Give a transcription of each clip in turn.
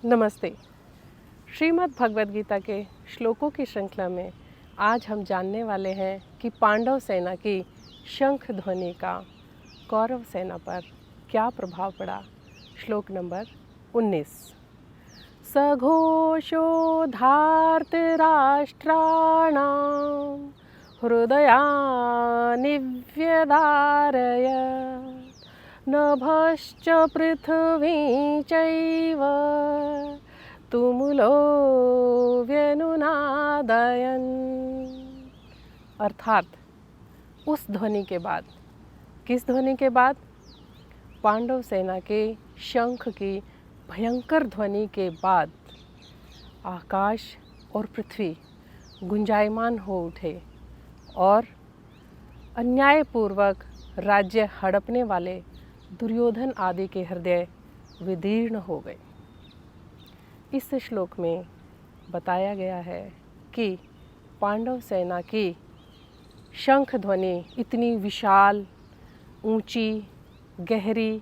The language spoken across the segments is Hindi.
नमस्ते। श्रीमद् भगवद गीता के श्लोकों की श्रृंखला में आज हम जानने वाले हैं कि पांडव सेना की शंख ध्वनि का कौरव सेना पर क्या प्रभाव पड़ा। श्लोक नंबर 19। सघोषो धार्तराष्ट्राणां हृदयानि व्यदारयत् नभश्च पृथ्वी चैव तुमुलो व्यनुनादयन्। अर्थात उस ध्वनि के बाद, किस ध्वनि के बाद? पांडव सेना के शंख की भयंकर ध्वनि के बाद आकाश और पृथ्वी गुंजायमान हो उठे और अन्यायपूर्वक राज्य हड़पने वाले दुर्योधन आदि के हृदय विदीर्ण हो गए। इस श्लोक में बताया गया है कि पांडव सेना की शंख ध्वनि इतनी विशाल, ऊंची, गहरी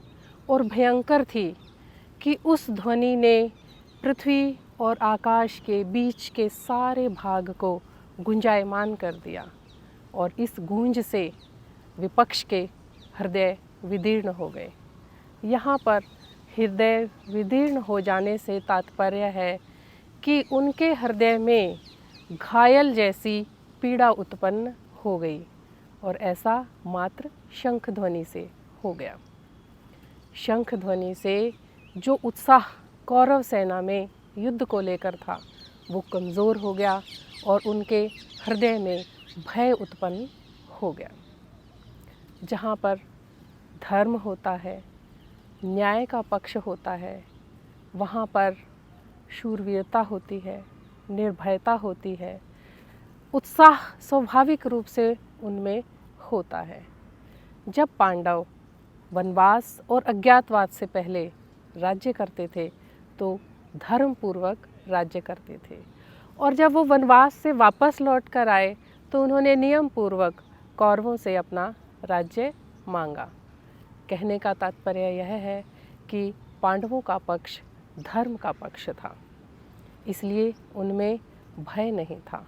और भयंकर थी कि उस ध्वनि ने पृथ्वी और आकाश के बीच के सारे भाग को गुंजायमान कर दिया और इस गूंज से विपक्ष के हृदय विदीर्ण हो गए। यहाँ पर हृदय विदीर्ण हो जाने से तात्पर्य है कि उनके हृदय में घायल जैसी पीड़ा उत्पन्न हो गई और ऐसा मात्र शंख ध्वनि से हो गया। शंख ध्वनि से जो उत्साह कौरव सेना में युद्ध को लेकर था वो कमज़ोर हो गया और उनके हृदय में भय उत्पन्न हो गया। जहाँ पर धर्म होता है, न्याय का पक्ष होता है, वहाँ पर शूरवीरता होती है, निर्भयता होती है, उत्साह स्वाभाविक रूप से उनमें होता है। जब पांडव वनवास और अज्ञातवास से पहले राज्य करते थे तो धर्मपूर्वक राज्य करते थे और जब वो वनवास से वापस लौट कर आए तो उन्होंने नियम पूर्वक कौरवों से अपना राज्य मांगा। कहने का तात्पर्य यह है कि पांडवों का पक्ष धर्म का पक्ष था, इसलिए उनमें भय नहीं था।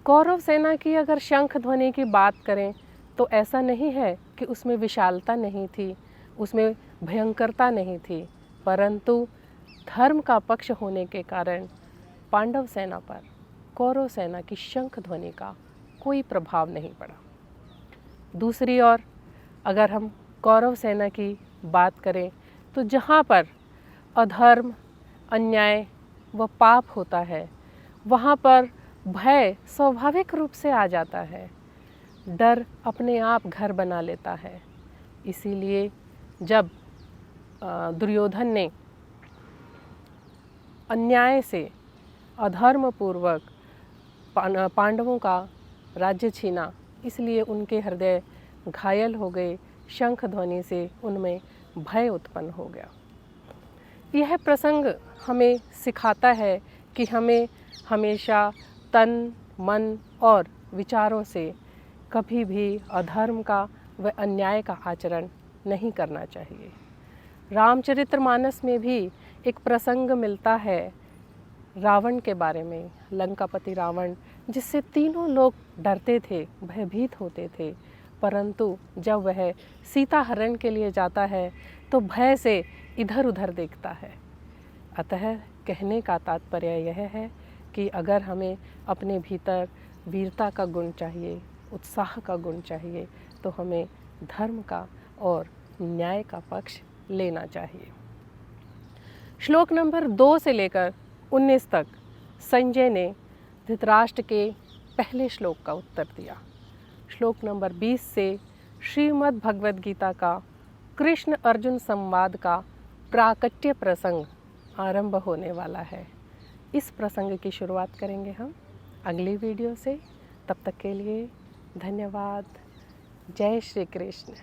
कौरव सेना की अगर शंख ध्वनि की बात करें तो ऐसा नहीं है कि उसमें विशालता नहीं थी, उसमें भयंकरता नहीं थी, परंतु धर्म का पक्ष होने के कारण पांडव सेना पर कौरव सेना की शंख ध्वनि का कोई प्रभाव नहीं पड़ा। दूसरी ओर अगर हम कौरव सेना की बात करें तो जहाँ पर अधर्म, अन्याय व पाप होता है वहाँ पर भय स्वाभाविक रूप से आ जाता है, डर अपने आप घर बना लेता है। इसीलिए जब दुर्योधन ने अन्याय से अधर्मपूर्वक पांडवों का राज्य छीना, इसलिए उनके हृदय घायल हो गए, शंख ध्वनि से उनमें भय उत्पन्न हो गया। यह प्रसंग हमें सिखाता है कि हमें हमेशा तन, मन और विचारों से कभी भी अधर्म का व अन्याय का आचरण नहीं करना चाहिए। रामचरितमानस में भी एक प्रसंग मिलता है रावण के बारे में, लंकापति रावण, जिससे तीनों लोग डरते थे, भयभीत होते थे, परंतु जब वह सीता हरण के लिए जाता है तो भय से इधर उधर देखता है। अतः कहने का तात्पर्य यह है कि अगर हमें अपने भीतर वीरता का गुण चाहिए, उत्साह का गुण चाहिए, तो हमें धर्म का और न्याय का पक्ष लेना चाहिए। श्लोक नंबर 2 से लेकर 19 तक संजय ने धृतराष्ट्र के पहले श्लोक का उत्तर दिया। श्लोक नंबर 20 से श्रीमद् भगवद गीता का कृष्ण अर्जुन संवाद का प्राकट्य प्रसंग आरंभ होने वाला है। इस प्रसंग की शुरुआत करेंगे हम अगली वीडियो से। तब तक के लिए धन्यवाद। जय श्री कृष्ण।